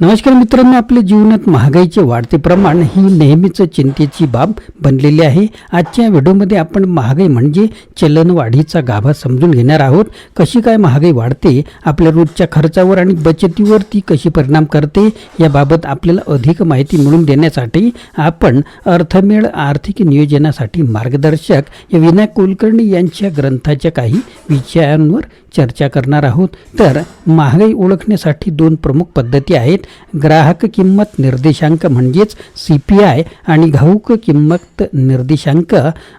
नमस्कार मित्रांनो, आपल्या जीवनात महागाईचे वाढते प्रमाण ही नेहमीच चिंतेची बाब बनलेली आहे. आजच्या व्हिडिओमध्ये आपण महागाई म्हणजे चलनवाढीचा गाभा समजून घेणार आहोत. कशी काय महागाई वाढते, आपल्या रोजच्या खर्चावर आणि बचतीवर ती कशी परिणाम करते, याबाबत आपल्याला अधिक माहिती मिळवून देण्यासाठी आपण अर्थमेळ आर्थिक नियोजनासाठी मार्गदर्शक या विनायक कुलकर्णी यांच्या ग्रंथाच्या काही विषयांवर चर्चा करणार आहोत. तर महागाई ओळखण्यासाठी दोन प्रमुख पद्धती आहेत. ग्राहक किंमत निर्देशांक म्हणजेच CPI आणि घाऊक किंमत निर्देशांक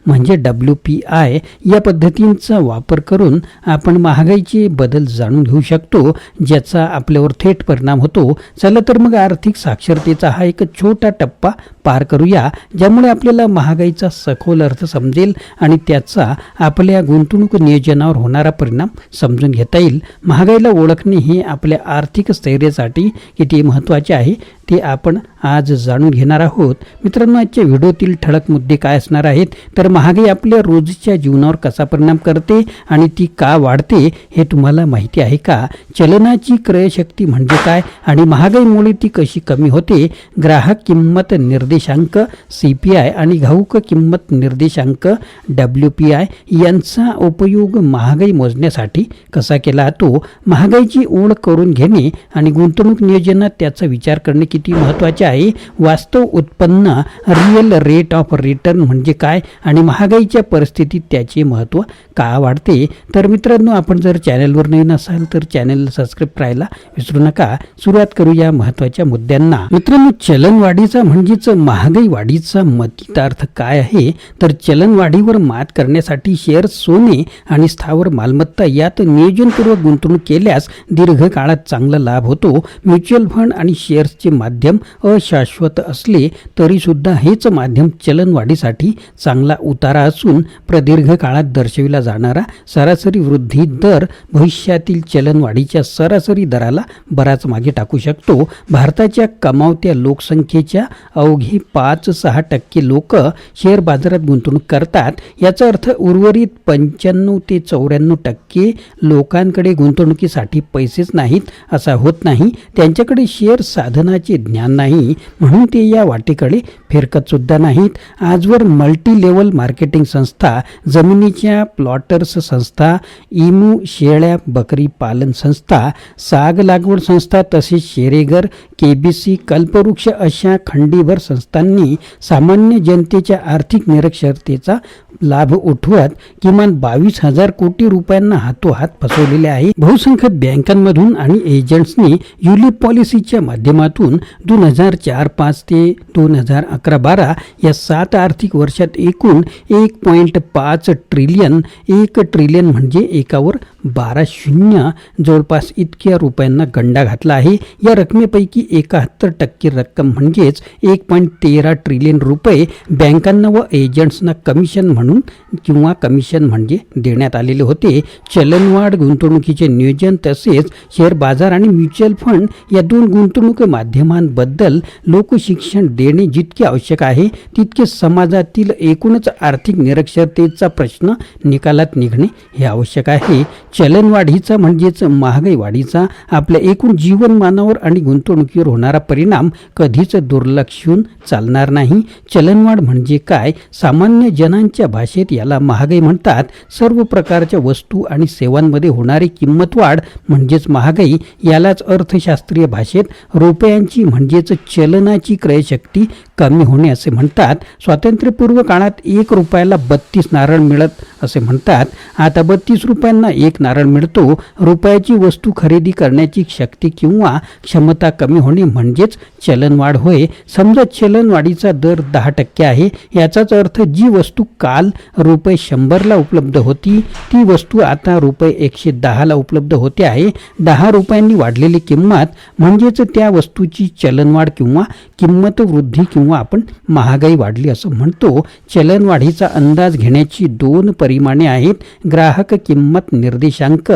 म्हणजे WPI. या पद्धतींचा वापर करून आपण महागाईचे बदल जाणून घेऊ शकतो, ज्याचा आपल्यावर थेट परिणाम होतो. चला तर मग आर्थिक साक्षरतेचा हा एक छोटा टप्पा पार करूया, ज्यामुळे आपल्याला महागाईचा सखोल अर्थ समजेल आणि त्याचा आपल्या गुंतवणूक नियोजनावर होणारा परिणाम समजून घेता येईल. महागाईला ओळखणे हे आपल्या आर्थिक स्थैर्यासाठी किती महत्त्वाचे आहे ते आपण आज जाणून घेणार आहोत. मित्रांनो, आजच्या व्हिडिओतील ठळक मुद्दे काय असणार आहेत, तर महागाई आपल्या रोजच्या जीवनावर कसा परिणाम करते आणि ती का वाढते हे तुम्हाला माहिती आहे का? चलनाची क्रयशक्ती म्हणजे काय आणि महागाईमुळे ती कशी कमी होते? ग्राहक किंमत निर्देशांक CPI आणि घाऊक किंमत निर्देशांक WPI यांचा उपयोग महागाई मोजण्यासाठी कसा केला जातो? महागाईची ओळख करून घेणे आणि गुंतवणूक नियोजनात त्याचा विचार करणे किती महत्त्वाचे आहे? वास्तव उत्पन्न रिअल रेट ऑफ रिटर्न म्हणजे काय आणि महागाईच्या परिस्थितीत त्याचे महत्त्व का वाढते? तर मित्रांनो, आपण जर चॅनलवर नवीन असाल तर चॅनल सबस्क्राईब करायला विसरू नका. सुरुवात करूया महत्त्वाच्या मुद्द्यांना. मित्रांनो, चलनवाढीचा म्हणजेच महागाई वाढीचा मतितार्थ काय आहे? तर चलनवाढीवर मात करण्यासाठी शेअर, सोने आणि स्थावर मालमत्ता यात नियोजनपूर्वक गुंतवणूक केल्यास दीर्घकाळात चांगला लाभ होतो. म्युच्युअल फंड आणि शेअर्सचे माध्यम अशाश्वत असले तरी सुद्धा हेच माध्यम चलनवाढीसाठी चांगला उतारा असून प्रदीर्घ काळात दर्शविला जाणारा सरासरी वृद्धी दर भविष्यातील चलनवाढीच्या सरासरी दराला बराच मागे टाकू शकतो. भारताच्या कमावत्या लोकसंख्येच्या अवघी 5-6% लोक शेअर बाजारात गुंतवणूक करतात. याचा अर्थ उर्वरित 95 ते 94% लोकांकडे गुंतवणुकीसाठी पैसेच नाहीत असा होत नाही. त्यांच्याकडे शेअर साधनाचे ज्ञान नाही, म्हणून ते या वाटेकडे फिरकत सुद्धा नाहीत. आजवर मल्टी लेवल मार्केटिंग संस्था, जमिनीच्या प्लॉटर्स संस्था, इमू शेळ्या बकरी पालन संस्था, साग लागवड संस्था तसेच शेरेगर, KBC, कल्पवृक्ष अशा खंडीभर संस्थांनी सामान्य जनतेच्या आर्थिक निरक्षरतेचा लाभ उठवत किमान 22,000 कोटी रुपयांना हातोहात फसवलेले आहे. बहुसंख्य बँकांमधून आणि एजंट्सनी युलिप पॉलिसीच्या माध्यमातून 2004-05 ते 2011-12 या 7 आर्थिक वर्षात एकूण 1.5 ट्रिलियन, 1 ट्रिलियन म्हणजे एकावर 12 शून्य जवळपास इतक्या रुपयांना गंडा घातला आहे. या रकमेपैकी 71% रक्कम म्हणजेच 1.13 ट्रिलियन रुपये बँकांना व एजंट्सना कमिशन म्हणून किंवा कमिशन म्हणजे देण्यात आलेले होते. चलनवाढ गुंतवणुकीचे नियोजन तसेच शेअर बाजार आणि म्युच्युअल फंड या दोन गुंतवणूक माध्यमांबद्दल लोकशिक्षण देणे जितके आवश्यक आहे तितके समाजातील एकूणच आर्थिक निरक्षरतेचा प्रश्न निकालात निघणे हे आवश्यक आहे. चलनवाढीचा म्हणजेच महागाई वाढीचा आपल्या एकूण जीवनमानावर आणि गुंतवणुकीवर होणारा परिणाम कधीच दुर्लक्षून चालणार नाही. चलनवाढ म्हणजे काय? सामान्य जनांच्या भाषेत याला महागाई म्हणतात. सर्व प्रकारच्या वस्तू आणि सेवांमध्ये होणारी किंमतवाढ म्हणजेच महागाई. यालाच अर्थशास्त्रीय भाषेत रुपयांची म्हणजेच चलनाची क्रयशक्ती कमी होणे असे म्हणतात. स्वातंत्र्यपूर्व काळात 1 रुपयाला 32 नारळ मिळत असे म्हणतात. आता 32 रुपयांना 1 नारळ मिळतो. रुपयाची वस्तू खरेदी करण्याची शक्ती किंवा क्षमता कमी होणे म्हणजेच चलनवाढ होय. समजा चलनवाढीचा दर 10% आहे. याचाच अर्थ जी वस्तू काल रुपये 100ला उपलब्ध होती ती वस्तू आता रुपये 110ला उपलब्ध होते आहे. 10 रुपयांनी वाढलेली किंमत म्हणजेच त्या वस्तूची चलनवाढ किंवा किंमत वृद्धी किंवा आपण महागाई वाढली असं म्हणतो. चलनवाढीचा अंदाज घेण्याची 2 परिमाणे आहेत. ग्राहक किंमत निर्देशांक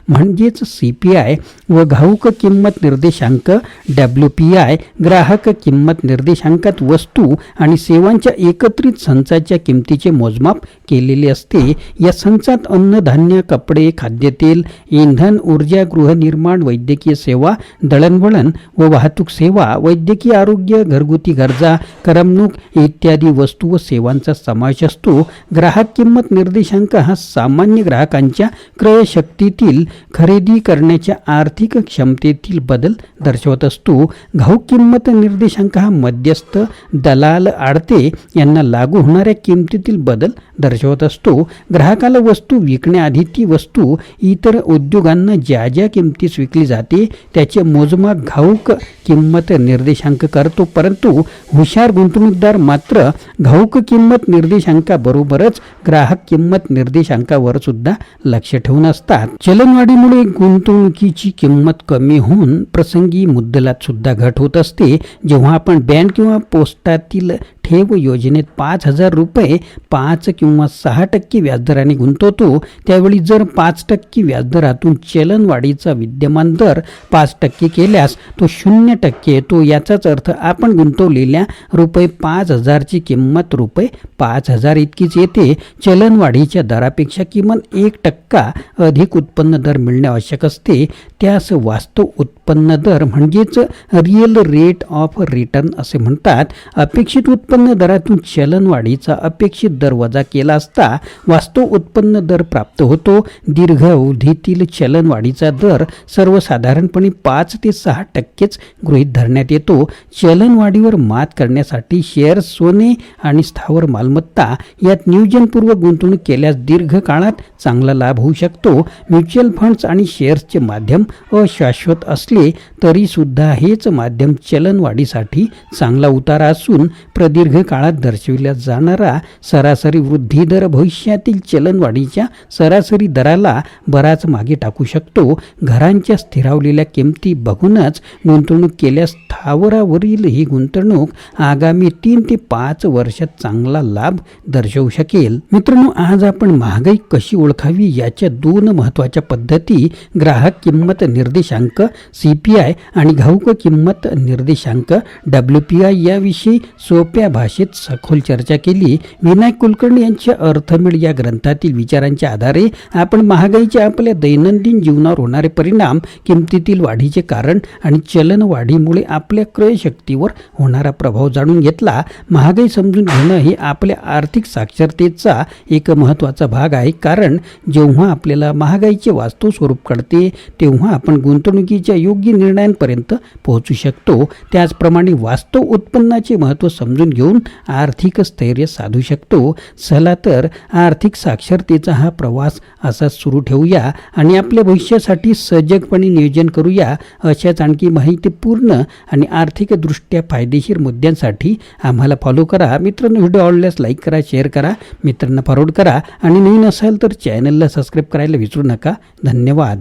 म्हणजेच CPI व घाऊक किंमत निर्देशांक WPI. ग्राहक किंमत निर्देशांकात वस्तू आणि सेवांच्या एकत्रित संचाच्या किमतीचे मोजमाप मोजमाप केलेले असते. या संचात अन्नधान्य, कपडे, खाद्यतेल, इंधन, ऊर्जा, गृहनिर्माण, वैद्यकीय सेवा, दळणवळण व वाहतूक सेवा, वैद्यकीय आरोग्य, घरगुती गरजा, करमणूक इत्यादी वस्तू व सेवांचा समावेश असतो. ग्राहक किंमत निर्देशांक हा सामान्य ग्राहकांच्या क्रयशक्तीतील खरेदी करण्याच्या आर्थिक क्षमतेतील बदल दर्शवत असतो. घाऊक किंमत निर्देशांक हा मध्यस्थ, दलाल, आडते यांना लागू होणाऱ्या किमतीतील बदल दर्शवत असतो. ग्राहकाला वस्तू विकण्याआधी ती वस्तू इतर उद्योगांना ज्या ज्या किमतीस विकली जाते त्याचे मोजमाप घाऊक किंमत निर्देशांक करतो. परंतु हुशार गुंतवणूकदार मात्र घाऊक किंमत निर्देशांकाबरोबरच ग्राहक किंमत निर्देशांकावर सुद्धा लक्ष ठेवून असतात. चलनवाढीमुळे गुंतवणुकीची किंमत कमी होऊन प्रसंगी मुद्दलात सुद्धा घट होत असते. जेव्हा आपण बँक किंवा पोस्टातील ठेव योजनेत 5,000 रुपये 5 किंवा 6% व्याजदराने गुंतवतो, त्यावेळी जर 5% व्याजदरातून चलनवाढीचा विद्यमान दर 5% केल्यास तो 0% येतो. याचाच अर्थ आपण गुंतवलेल्या रुपये 5,000 ची किंमत रुपये 5,000 इतकीच येते. चलनवाढीच्या दरापेक्षा किमान 1% अधिक उत्पन्न दर मिळणे आवश्यक असते. त्यास वास्तव उत्पन्न दर म्हणजेच रिअल रेट ऑफ रिटर्न असे म्हणतात. अपेक्षित उत्पन्न दरातून चलनवाढीचा अपेक्षित दर वजा केला असता वास्तव उत्पन्न दर प्राप्त होतो. दीर्घ अवधीतील चलनवाढीचा दर सर्वसाधारणपणे 5 ते 6% गृहीत धरण्यात येतो. चलनवाढीवर मात करण्यासाठी शेअर्स, सोने आणि स्थावर मालमत्ता यात नियोजनपूर्वक गुंतवणूक केल्यास दीर्घ काळात चांगला लाभ होऊ शकतो. म्युच्युअल फंड्स आणि शेअर्सचे माध्यम अशाश्वत असले तरी सुद्धा हेच माध्यम चलनवाढीसाठी चांगला उतारा असून प्रदीर्घ काळात दर्शविला जाणारा सरासरी वृद्धी दर भविष्यातील चलनवाढीच्या सरासरी दराला बराच मागे टाकू शकतो. घरांच्या स्थिरावलेल्या किमती बघूनच गुंतवणूक केल्यास स्थावरावरील ही गुंतवणूक आगामी 3 ते 5 वर्षात चांगला लाभ दर्शवू शकेल. मित्रांनो, आज आपण महागाई कशी ओळखावी याच्या 2 महत्त्वाच्या पद्धती ग्राहक किंमत निर्देशांक CPI आणि घाऊक किंमत निर्देशांक WPI याविषयी सोप्या भाषेत सखोल चर्चा केली. विनायक कुलकर्णी यांच्या अर्थमेळ या ग्रंथातील विचारांच्या आधारे आपण महागाईचे आपल्या दैनंदिन जीवनावर होणारे परिणाम, किमतीतील वाढीचे कारण आणि चलनवाढीमुळे आपल्या क्रयशक्तीवर होणारा प्रभाव जाणून घेतला. महागाई समजून घेणं हे आपल्या आर्थिक साक्षरतेचा एक महत्त्वाचा भाग आहे. कारण जेव्हा आपल्याला महागाईचे वास्तव स्वरूप कळते तेव्हा आपण गुंतवणुकीच्या योग्य निर्णयांपर्यंत पोहोचू शकतो. त्याचप्रमाणे वास्तव उत्पन्नाचे महत्त्व समजून घेऊन आर्थिक स्थैर्य साधू शकतो. चला तर आर्थिक साक्षरतेचा हा प्रवास असाच सुरू ठेवूया आणि आपल्या भविष्यासाठी सजगपणे नियोजन करूया. अशाच आणखी माहितीपूर्ण आणि आर्थिकदृष्ट्या फायदेशीर मुद्द्यांसाठी आम्हाला फॉलो करा. मित्रांनो, व्हिडिओ आवडल्यास लाईक करा, शेअर करा, मित्रांना फॉरवर्ड करा आणि नवीन असाल तर चॅनलला सबस्क्राईब करायला विसरू नका. धन्यवाद.